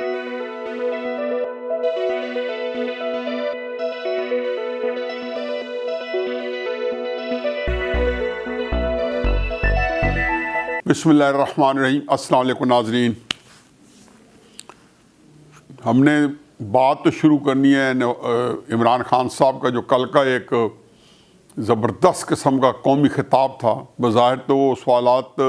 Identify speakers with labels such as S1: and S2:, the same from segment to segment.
S1: بسم اللہ الرحمن الرحیم۔ السلام علیکم ناظرین، ہم نے بات تو شروع کرنی ہے عمران خان صاحب کا جو کل کا ایک زبردست قسم کا قومی خطاب تھا۔ بظاہر تو وہ سوالات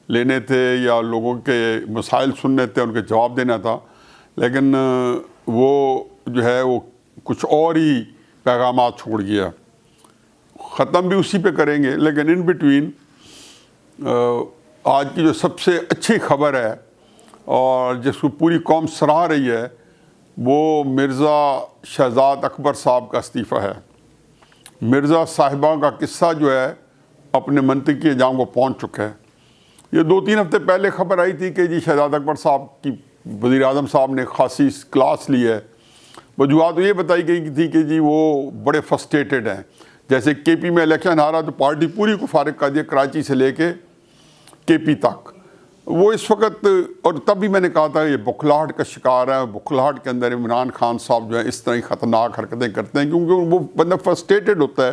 S1: لینے تھے یا لوگوں کے مسائل سننے تھے، ان کے جواب دینا تھا، لیکن وہ جو ہے وہ کچھ اور ہی پیغامات چھوڑ گیا۔ ختم بھی اسی پہ کریں گے، لیکن ان بٹوین آج کی جو سب سے اچھی خبر ہے اور جس کو پوری قوم سراہ رہی ہے وہ مرزا شہزاد اکبر صاحب کا استعفیٰ ہے۔ مرزا صاحبہ کا قصہ جو ہے اپنے منطقی انجام کو پہنچ چکا ہے۔ یہ 2-3 ہفتے پہلے خبر آئی تھی کہ جی شہزاد اکبر صاحب کی وزیر اعظم صاحب نے خاصی کلاس لی ہے۔ وجوہات یہ بتائی گئی تھی کہ جی وہ بڑے فرسٹریٹڈ ہیں، جیسے کے پی میں الیکشن ہارا تو پارٹی پوری کو فارغ کر دیا، کراچی سے لے کے کے پی تک۔ وہ اس وقت، اور تب بھی میں نے کہا تھا یہ بکھلاہٹ کا شکار ہے، بکھلاہٹ کے اندر عمران خان صاحب جو ہے اس طرح کی خطرناک حرکتیں کرتے ہیں، کیونکہ وہ بندہ فرسٹریٹڈ ہوتا ہے،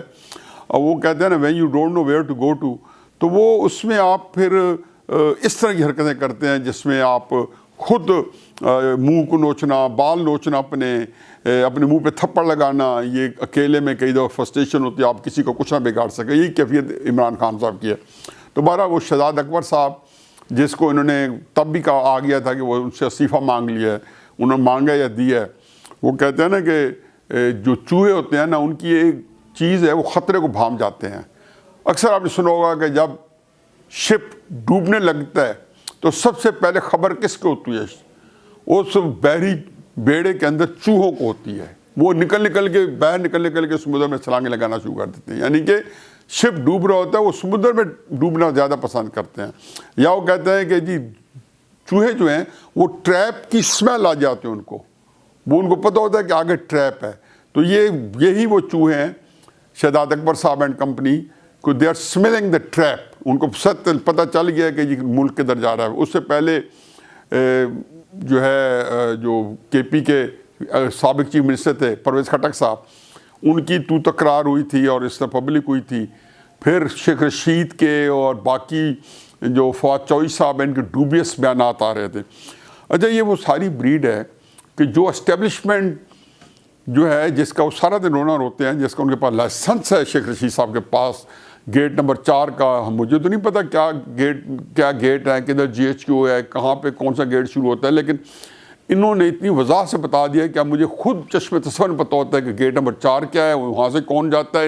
S1: اور وہ کہتے ہیں نا when you don't know where to go to, تو وہ اس میں آپ پھر اس طرح کی حرکتیں کرتے ہیں جس میں آپ خود منہ کو نوچنا، بال نوچنا، اپنے منہ پہ تھپڑ لگانا، یہ اکیلے میں کئی دفعہ فرسٹریشن ہوتی ہے، آپ کسی کو کچھ نہ بگاڑ سکے، یہی کیفیت عمران خان صاحب کی ہے۔ تو بہرحال وہ شہزاد اکبر صاحب جس کو انہوں نے تب بھی کہا آ گیا تھا کہ وہ ان سے استعفیٰ مانگ لیا ہے، انہوں نے مانگا یا دیا ہے، وہ کہتے ہیں نا کہ جو چوہے ہوتے ہیں نا ان کی ایک چیز ہے، وہ خطرے کو بھانپ جاتے ہیں۔ اکثر آپ نے سنا ہوگا کہ جب شپ ڈوبنے لگتا ہے تو سب سے پہلے خبر کس کو ہوتی ہے؟ اس بحری بیڑے کے اندر چوہوں کو ہوتی ہے۔ وہ نکل کے سمندر میں چھلانگیں لگانا شروع کر دیتے ہیں، یعنی کہ شپ ڈوب رہا ہوتا ہے، وہ سمندر میں ڈوبنا زیادہ پسند کرتے ہیں۔ یا وہ کہتے ہیں کہ جی چوہے جو ہیں وہ ٹریپ کی اسمیل آ جاتے ہیں ان کو پتہ ہوتا ہے کہ آگے ٹریپ ہے۔ تو یہی وہ چوہے ہیں شہزاد اکبر صاحب اینڈ کمپنی کو، they are smelling the trap, ان کو پتہ چل گیا کہ جی ملک کدھر جا رہا ہے۔ اس سے پہلے جو ہے جو کے پی کے سابق چیف منسٹر تھے پرویز خٹک صاحب، ان کی تو تکرار ہوئی تھی اور اس طرح پبلک ہوئی تھی۔ پھر شیخ رشید کے اور باقی جو فواد چوہدری صاحب ہیں ان کے ڈوبیس بیانات آ رہے تھے۔ اچھا، یہ وہ ساری بریڈ ہے کہ جو اسٹیبلشمنٹ جو ہے جس کا وہ سارا دن رونا روتے ہیں، جس کا ان کے پاس لائسنس ہے شیخ رشید صاحب کے پاس گیٹ نمبر 4 کا، مجھے تو نہیں پتا کیا گیٹ ہے، کدھر جی ایچ کیو ہے، کہاں پہ کون سا گیٹ شروع ہوتا ہے، لیکن انہوں نے اتنی وضاحت سے بتا دیا کہ اب مجھے خود چشم تصور پتہ ہوتا ہے کہ گیٹ نمبر 4 کیا ہے، وہاں سے کون جاتا ہے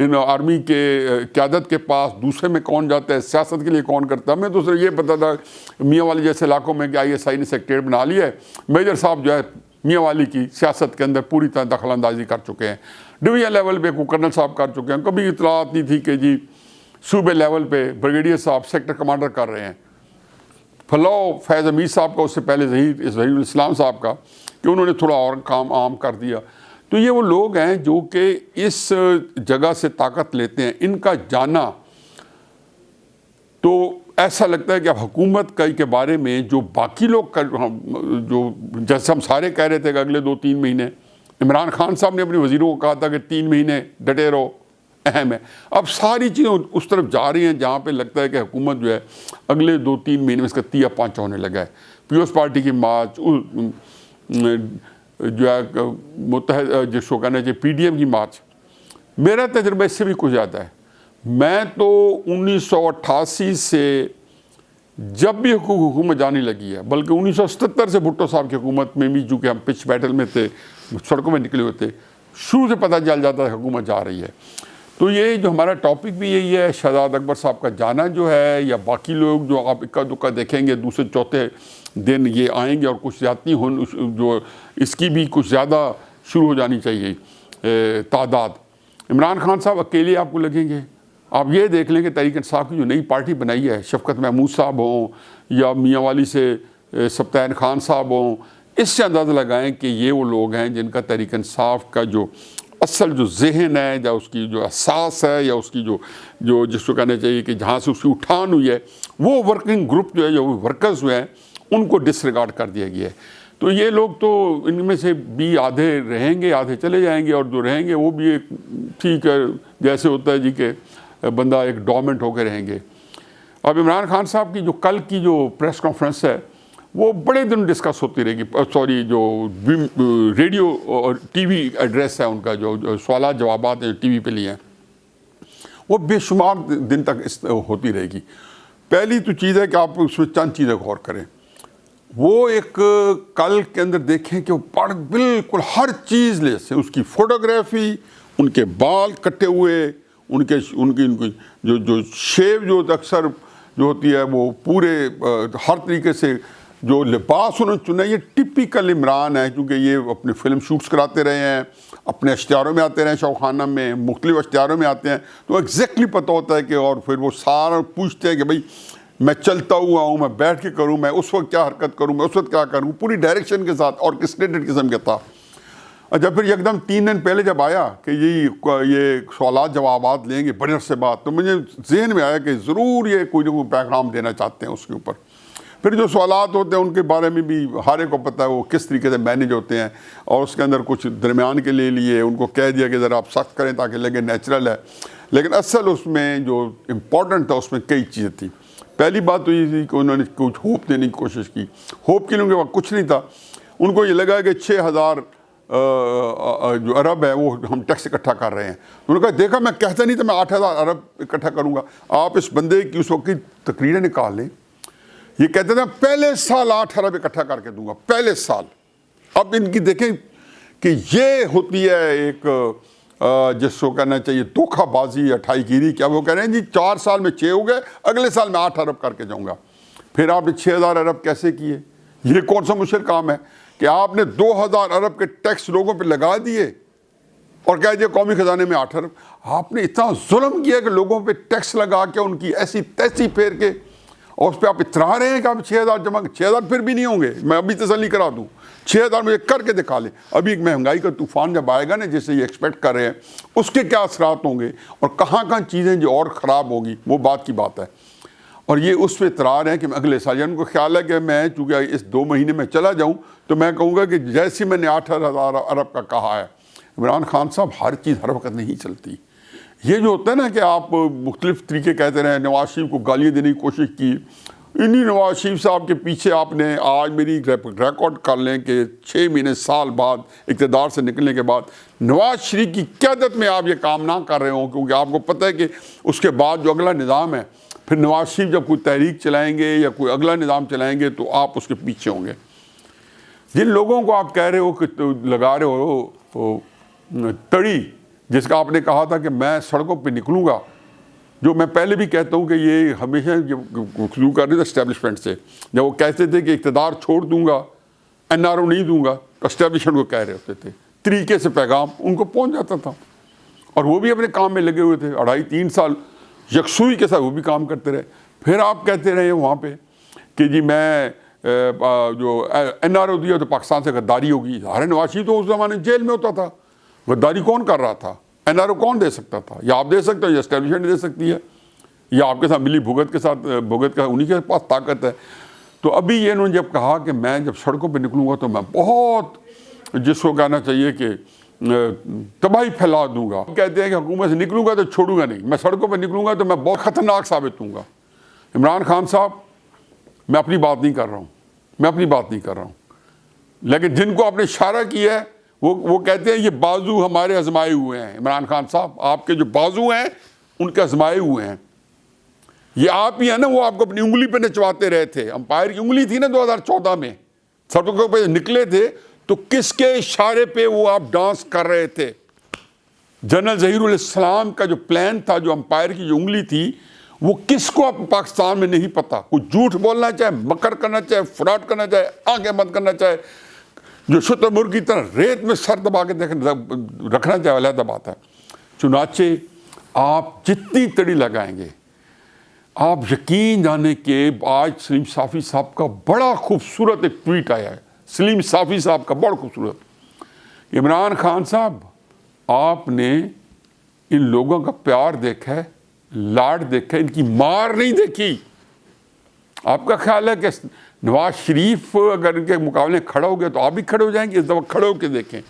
S1: ان آرمی کے قیادت کے پاس، دوسرے میں کون جاتا ہے، سیاست کے لیے کون کرتا ہے۔ ہمیں تو صرف یہ پتا تھا میاں والی جیسے علاقوں میں کہ آئی ایس آئی نے سیکریٹریٹ بنا لیا ہے، میجر صاحب جو ہے میاں والی کی سیاست کے اندر پوری طرح دخل اندازی کر چکے ہیں، ڈویژن لیول پہ کرنل صاحب کر چکے ہیں۔ کبھی اطلاعات نہیں تھی کہ جی صوبے لیول پہ بریگیڈیئر صاحب سیکٹر کمانڈر کر رہے ہیں۔ فلاؤ فیض امیر صاحب کا، اس سے پہلے ظہیر الاسلام صاحب کا، کہ انہوں نے تھوڑا اور کام عام کر دیا۔ تو یہ وہ لوگ ہیں جو کہ اس جگہ سے طاقت لیتے ہیں، ان کا جانا تو ایسا لگتا ہے کہ اب حکومت کے بارے میں جو باقی لوگ جو جیسے ہم سارے کہہ رہے تھے کہ اگلے 2-3 مہینے، عمران خان صاحب نے اپنے وزیروں کو کہا تھا کہ 3 مہینے ڈٹے رہو، اہم ہے۔ اب ساری چیزیں اس طرف جا رہی ہیں جہاں پہ لگتا ہے کہ حکومت جو ہے اگلے 2-3 مہینے میں اس کا تیا پانچا ہونے لگا ہے۔ پیپلز پارٹی کی مارچ، جو ہے متحد جس کو کہنا چاہیے پی ڈی ایم کی مارچ، میرا تجربہ اس سے بھی کچھ زیادہ ہے۔ میں تو 1988 سے جب بھی حکومت جانے لگی ہے، بلکہ 1977 سے بھٹو صاحب کی حکومت میں بھی، چونکہ ہم پچ بیٹل میں تھے، سڑکوں میں نکلے ہوئے تھے، شروع سے پتہ چل جاتا ہے حکومت جا رہی ہے۔ تو یہ جو ہمارا ٹاپک بھی یہی ہے، شہزاد اکبر صاحب کا جانا جو ہے، یا باقی لوگ جو آپ اکا دکا دیکھیں گے دوسرے چوتھے دن یہ آئیں گے، اور کچھ زیادتی جو اس کی بھی کچھ زیادہ شروع ہو جانی چاہیے تعداد۔ عمران خان صاحب اکیلے آپ کو لگیں گے؟ آپ یہ دیکھ لیں کہ تحریک انصاف کی جو نئی پارٹی بنائی ہے، شفقت محمود صاحب ہوں یا میاں والی سے سبطین خان صاحب ہوں، اس سے اندازہ لگائیں کہ یہ وہ لوگ ہیں جن کا تحریک انصاف کا جو اصل جو ذہن ہے، یا اس کی جو احساس ہے، یا اس کی جو جس کو کہنا چاہیے کہ جہاں سے اس کی اٹھان ہوئی ہے، وہ ورکنگ گروپ جو ہے، جو ورکرز ہوئے ہیں، ان کو ڈس ریگارڈ کر دیا گیا ہے۔ تو یہ لوگ تو ان میں سے بھی آدھے رہیں گے، آدھے چلے جائیں گے، اور جو رہیں گے وہ بھی ایک ٹھیک ہے جیسے ہوتا ہے جی کہ بندہ ایک ڈومنٹ ہو کے رہیں گے۔ اب عمران خان صاحب کی جو کل کی جو پریس کانفرنس ہے وہ بڑے دن ڈسکس ہوتی رہے گی، جو ریڈیو اور ٹی وی ایڈریس ہے ان کا، جو سوالات جوابات ہیں ٹی وی پہ لیے ہیں، وہ بے شمار دن تک ہوتی رہے گی۔ پہلی تو چیز ہے کہ آپ اس میں چند چیزیں غور کریں۔ وہ ایک کل کے اندر دیکھیں کہ وہ بالکل ہر چیز لے سے، اس کی فوٹوگرافی، ان کے بال کٹے ہوئے، ان کی جو شیو جو اکثر جو ہوتی ہے وہ پورے ہر طریقے سے جو لباس انہوں نے چنا، یہ ٹپیکل عمران ہے، کیونکہ یہ اپنے فلم شوٹس کراتے رہے ہیں، اپنے اشتہاروں میں آتے رہے ہیں، شوخانہ میں مختلف اشتہاروں میں آتے ہیں، تو ایگزیکٹلی پتہ ہوتا ہے کہ، اور پھر وہ سارا پوچھتے ہیں کہ بھائی میں چلتا ہوا ہوں، میں بیٹھ کے کروں، میں اس وقت کیا حرکت کروں، میں اس وقت کیا کروں، پوری ڈائریکشن کے ساتھ آرکسٹریٹڈ قسم کا تھا۔ اچھا پھر یکدم 3 دن پہلے جب آیا کہ یہ سوالات جوابات لیں گے بڑے عرصے بعد، تو مجھے ذہن میں آیا کہ ضرور یہ کوئی نہ کوئی پیغام دینا چاہتے ہیں اس کے اوپر۔ پھر جو سوالات ہوتے ہیں ان کے بارے میں بھی ہر ایک کو پتہ ہے وہ کس طریقے سے مینیج ہوتے ہیں، اور اس کے اندر کچھ درمیان کے لے لیے، ان کو کہہ دیا کہ ذرا آپ سخت کریں تاکہ لگے نیچرل ہے، لیکن اصل اس میں جو امپورٹنٹ تھا اس میں کئی چیزیں تھیں۔ پہلی بات تو یہ تھی کہ انہوں نے کچھ ہوپ دینے کی کوشش کی۔ ہوپ کے لیے ان کے پاس کچھ نہیں تھا، ان کو یہ لگا کہ 6000 جو ارب ہے وہ ہم ٹیکس اکٹھا کر رہے ہیں۔ انہوں نے کہا دیکھا میں کہتا نہیں تھا میں 8000 ارب اکٹھا کروں گا، آپ اس بندے کی اس وقت کی تقریریں نکال لیں، یہ کہتے تھے پہلے سال 8 ارب اکٹھا کر کے دوں گا، پہلے سال۔ اب ان کی دیکھیں کہ یہ ہوتی ہے ایک جس کو کہنا چاہیے دھوکہ بازی یا ٹھائی گیری، کیا وہ کہہ رہے ہیں جی 4 سال میں 6 ہو گئے، اگلے سال میں 8 ارب کر کے جاؤں گا۔ پھر آپ نے 6000 ارب کیسے کیے؟ یہ کون سا مشکل کام ہے کہ آپ نے 2000 ارب کے ٹیکس لوگوں پہ لگا دیے اور کہہ دیا قومی خزانے میں 8 ارب۔ آپ نے اتنا ظلم کیا کہ لوگوں پہ ٹیکس لگا کے ان کی ایسی تیسی پھیر کے، اور اس پہ آپ اترا رہے ہیں کہ آپ 6000 جمع، 6000 پھر بھی نہیں ہوں گے، میں ابھی تسلی کرا دوں، 6000 مجھے کر کے دکھا لیں۔ ابھی ایک مہنگائی کا طوفان جب آئے گا نا جیسے یہ ایکسپیکٹ کر رہے ہیں، اس کے کیا اثرات ہوں گے اور کہاں کہاں چیزیں جو اور خراب ہوگی، وہ بات کی بات ہے۔ اور یہ اس پہ اطرار ہے کہ میں اگلے سال، ان کو خیال ہے کہ میں چونکہ اس 2 مہینے میں چلا جاؤں تو میں کہوں گا کہ جیسے میں نے 8000 ارب کا کہا ہے۔ عمران خان صاحب ہر چیز ہر وقت نہیں چلتی۔ یہ جو ہوتا ہے نا کہ آپ مختلف طریقے کہتے رہے، نواز شریف کو گالیاں دینے کی کوشش کی، انہی نواز شریف صاحب کے پیچھے آپ نے آج میری ریکارڈ کر لیں کہ 6 مہینے سال بعد اقتدار سے نکلنے کے بعد نواز شریف کی قیادت میں آپ یہ کام نہ کر رہے ہوں، کیونکہ آپ کو پتہ ہے کہ اس کے بعد جو اگلا نظام ہے، پھر نواز شریف جب کوئی تحریک چلائیں گے یا کوئی اگلا نظام چلائیں گے تو آپ اس کے پیچھے ہوں گے۔ جن لوگوں کو آپ کہہ رہے ہو کہ لگا رہے ہو تڑی، جس کا آپ نے کہا تھا کہ میں سڑکوں پہ نکلوں گا، جو میں پہلے بھی کہتا ہوں کہ یہ ہمیشہ شروع کر رہے تھے اسٹیبلشمنٹ سے، جب وہ کہتے تھے کہ اقتدار چھوڑ دوں گا، NRO نہیں دوں گا، تو اسٹیبلشمنٹ کو کہہ رہے ہوتے تھے، طریقے سے پیغام ان کو پہنچ جاتا تھا، اور وہ بھی اپنے کام میں لگے ہوئے تھے، 2.5-3 سال یکسوئی کے ساتھ وہ بھی کام کرتے رہے۔ پھر آپ کہتے رہے وہاں پہ کہ جی میں جو NRO دیا تو پاکستان سے غداری ہوگی۔ ہر نواز شریف تو اس زمانے جیل میں ہوتا تھا، غداری کون کر رہا تھا؟ NRO کون دے سکتا تھا؟ یا آپ دے سکتے ہو یا اسٹیبلشمنٹ دے سکتی ہے، یا آپ کے ساتھ ملی بھگت کے ساتھ بھگت کا انہی کے پاس طاقت ہے۔ تو ابھی یہ انہوں نے جب کہا کہ میں جب سڑکوں پہ نکلوں گا تو میں بہت جس کو کہنا چاہیے کہ تباہی پھیلا دوں گا، کہتے ہیں کہ حکومت سے نکلوں گا تو چھوڑوں گا نہیں، میں سڑکوں پہ نکلوں گا تو میں بہت خطرناک ثابت ہوں گا۔ عمران خان صاحب، میں اپنی بات نہیں کر رہا ہوں، لیکن جن کو آپ نے اشارہ کیا ہے وہ کہتے ہیں یہ بازو ہمارے آزمائے ہوئے ہیں۔ عمران خان صاحب، آپ کے جو بازو ہیں ان کے آزمائے ہوئے ہیں، یہ آپ ہی ہیں نا، وہ آپ کو اپنی انگلی پہ نچواتے رہے تھے، امپائر کی انگلی تھی نا 2014 میں، سڑکوں پہ نکلے تھے تو کس کے اشارے پہ وہ آپ ڈانس کر رہے تھے؟ جنرل ظہیر الاسلام کا جو پلان تھا، جو امپائر کی جو انگلی تھی، وہ کس کو اب پاکستان میں نہیں پتا؟ کوئی جھوٹ بولنا چاہے، مکر کرنا چاہے، فراڈ کرنا چاہے، آنکھیں بند کرنا چاہے، جو شتر مرغ کی طرح ریت میں سر دبا کے رکھنا چاہے، علیحدہ بات ہے۔ چنانچہ آپ جتنی تڑی لگائیں گے، آپ یقین جانے کہ آج سلیم صافی صاحب کا بڑا خوبصورت ایک ٹویٹ آیا ہے، سلیم صافی صاحب کا بڑا خوبصورت، عمران خان صاحب آپ نے ان لوگوں کا پیار دیکھا ہے، لاڈ دیکھا ہے، ان کی مار نہیں دیکھی۔ آپ کا خیال ہے کہ نواز شریف اگر ان کے مقابلے کھڑا ہو گیا تو آپ بھی کھڑے ہو جائیں گے. اس دفعہ کھڑے ہو کے دیکھیں.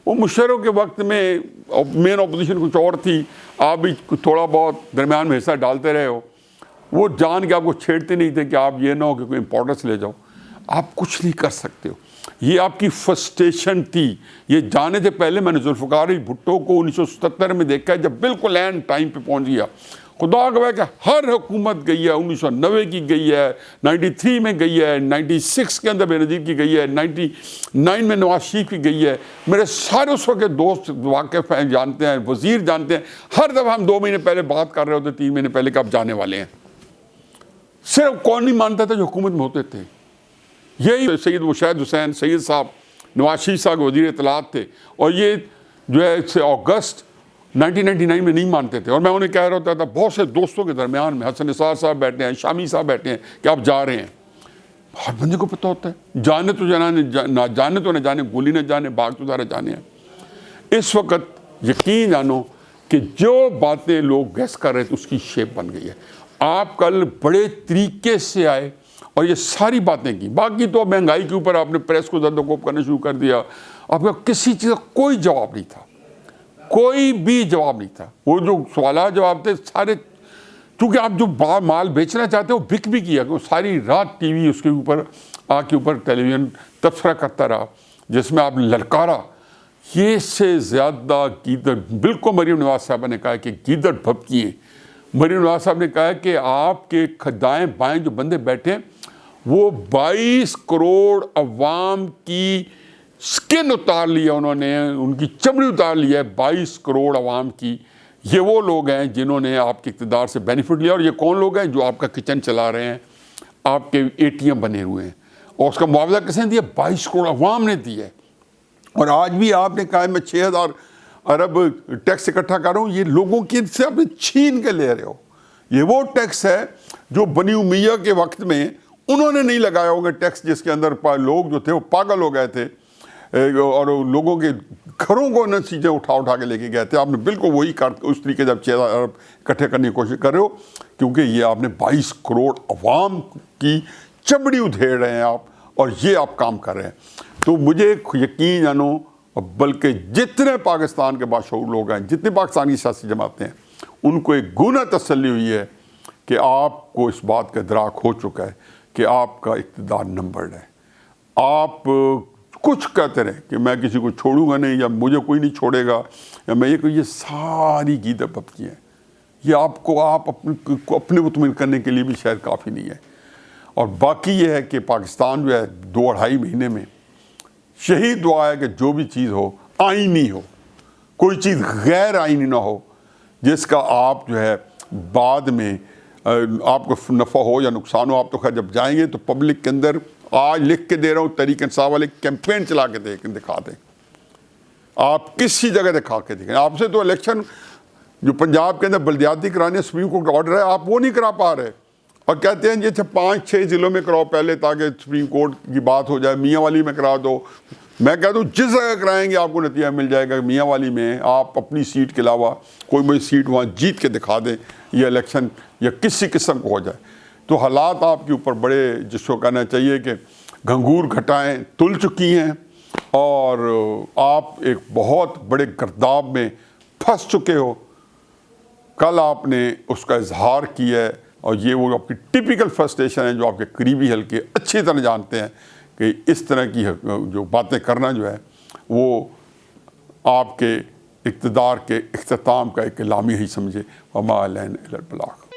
S1: وہ مشرف کے وقت میں مین اپوزیشن کچھ اور تھی, آپ بھی تھوڑا بہت درمیان میں حصہ ڈالتے رہے ہو. وہ جان کے آپ کو چھیڑتے نہیں تھے کہ آپ یہ نہ ہو کہ کوئی امپورٹنس لے جاؤ. آپ کچھ نہیں کر سکتے ہو. یہ آپ کی فرسٹریشن تھی. یہ جانے سے پہلے میں نے ذوالفقار بھٹو کو 1977 میں دیکھا ہے, جب بالکل اینڈ ٹائم پہ پہنچ گیا. خدا گواہ کہ ہر حکومت گئی ہے, 1990 کی گئی ہے, 93 میں گئی ہے, 96 کے اندر بے نظیر کی گئی ہے, 99 میں نواز شریف کی گئی ہے. میرے سارے اس وقت دوست واقف ہیں, جانتے ہیں, وزیر جانتے ہیں. ہر دفعہ ہم 2 مہینے پہلے بات کر رہے ہوتے, 3 مہینے پہلے کہ آپ جانے والے ہیں. صرف کون نہیں مانتا تھا جو حکومت میں ہوتے تھے. یہی سید مشاہد حسین سید صاحب نواز شریف صاحب وزیر اطلاعات تھے, اور یہ جو ہے اگست 1999 میں نہیں مانتے تھے. اور میں انہیں کہہ رہا ہوتا تھا, بہت سے دوستوں کے درمیان میں حسن نثار صاحب بیٹھے ہیں, شامی صاحب بیٹھے ہیں, کہ آپ جا رہے ہیں. ہر بندے کو پتہ ہوتا ہے, جانے تو نہ جانے تو نہ جانے, گولی نہ جانے, باغ تو سارے جانے ہیں. اس وقت یقین جانو کہ جو باتیں لوگ گیس کر رہے تھے اس کی شیپ بن گئی ہے. آپ کل بڑے طریقے سے آئے اور یہ ساری باتیں کی. باقی تو مہنگائی کے اوپر آپ نے پریس کو زد و کوب کرنا شروع کر دیا. آپ کا کسی چیز کا کوئی جواب نہیں تھا, کوئی بھی جواب نہیں تھا. وہ جو سوالات جواب تھے سارے, چونکہ آپ جو مال بیچنا چاہتے ہو بک بھی کیا, کہ ساری رات ٹی وی اس کے اوپر آ کے اوپر ٹیلی ویژن تبصرہ کرتا رہا, جس میں آپ للکارا. یہ سے زیادہ گیدڑ, بالکل مریم نواز صاحبہ نے کہا کہ گیدڑ بھبکی ہیں. مریم نواز صاحب نے کہا کہ آپ کے دائیں بائیں جو بندے بیٹھے ہیں وہ 22 کروڑ عوام کی سکن اتار لیا انہوں نے, ان کی چمڑی اتار لیا ہے 22 کروڑ عوام کی. یہ وہ لوگ ہیں جنہوں نے آپ کے اقتدار سے بینیفٹ لیا. اور یہ کون لوگ ہیں؟ جو آپ کا کچن چلا رہے ہیں, آپ کے ATM بنے ہوئے ہیں. اور اس کا معاوضہ کس نے دیا؟ 22 کروڑ عوام نے دیا ہے. اور آج بھی آپ نے کہا میں 6000 ارب ٹیکس اکٹھا کر رہا ہوں, یہ لوگوں کی سے آپ نے چھین کے لے رہے ہو. یہ وہ ٹیکس ہے جو بنی امیہ کے وقت میں انہوں نے نہیں لگایا ہوگا ٹیکس, جس کے اندر لوگ جو تھے وہ پاگل ہو گئے تھے, اور لوگوں کے گھروں کو نہ چیزیں اٹھا کے لے کے گئے تھے. آپ نے بالکل وہی اس طریقے سے 6000 ارب اکٹھے کرنے کی کوشش کر رہے ہو, کیونکہ یہ آپ نے 22 کروڑ عوام کی چمڑی ادھیڑ رہے ہیں آپ, اور یہ آپ کام کر رہے ہیں. تو مجھے یقین جانو, بلکہ جتنے پاکستان کے باشعور لوگ ہیں, جتنے پاکستانی سیاسی جماعتیں ہیں, ان کو ایک گناہ تسلی ہوئی ہے کہ آپ کو اس بات کا ادراک ہو چکا ہے کہ آپ کا اقتدار نمبرڈ ہے. آپ کچھ کہتے رہے کہ میں کسی کو چھوڑوں گا نہیں, یا مجھے کوئی نہیں چھوڑے گا, یا میں یہ ساری گیدڑ بھبکی ہیں. یہ آپ کو اپنے مطمئن کرنے کے لیے بھی شاید کافی نہیں ہے. اور باقی یہ ہے کہ پاکستان جو ہے 2-2.5 مہینے میں یہی دعا ہے کہ جو بھی چیز ہو آئینی ہو, کوئی چیز غیر آئینی نہ ہو, جس کا آپ جو ہے بعد میں آپ کو نفع ہو یا نقصان ہو. آپ تو خیر جب جائیں گے تو پبلک کے اندر, آج لکھ کے دے رہا ہوں, تحریک انصاف والے کیمپین چلا کے دکھا دیں. آپ کسی جگہ دکھا کے دکھائیں. آپ سے تو الیکشن جو پنجاب کے اندر بلدیاتی کرانے سپریم کورٹ کا آرڈر ہے, آپ وہ نہیں کرا پا رہے, اور کہتے ہیں یہ 5-6 ضلعوں میں کراؤ پہلے تاکہ سپریم کورٹ کی بات ہو جائے. میاں والی میں کرا دو. میں کہتا ہوں جس جگہ کرائیں گے آپ کو نتیجہ مل جائے گا. میاں والی میں آپ اپنی سیٹ کے علاوہ کوئی بھی سیٹ وہاں جیت کے دکھا دیں, یہ الیکشن یا کسی قسم کو ہو جائے. تو حالات آپ کے اوپر بڑے, جس کو کہنا چاہیے کہ گھنگور گھٹائیں تل چکی ہیں, اور آپ ایک بہت بڑے گرداب میں پھنس چکے ہو. کل آپ نے اس کا اظہار کیا ہے, اور یہ وہ آپ کی ٹپیکل فرسٹریشن ہے جو آپ کے قریبی حلقے اچھی طرح جانتے ہیں کہ اس طرح کی جو باتیں کرنا جو ہے وہ آپ کے اقتدار کے اختتام کا ایک اعلامیہ ہی سمجھے. وما علینا الا البلاغ.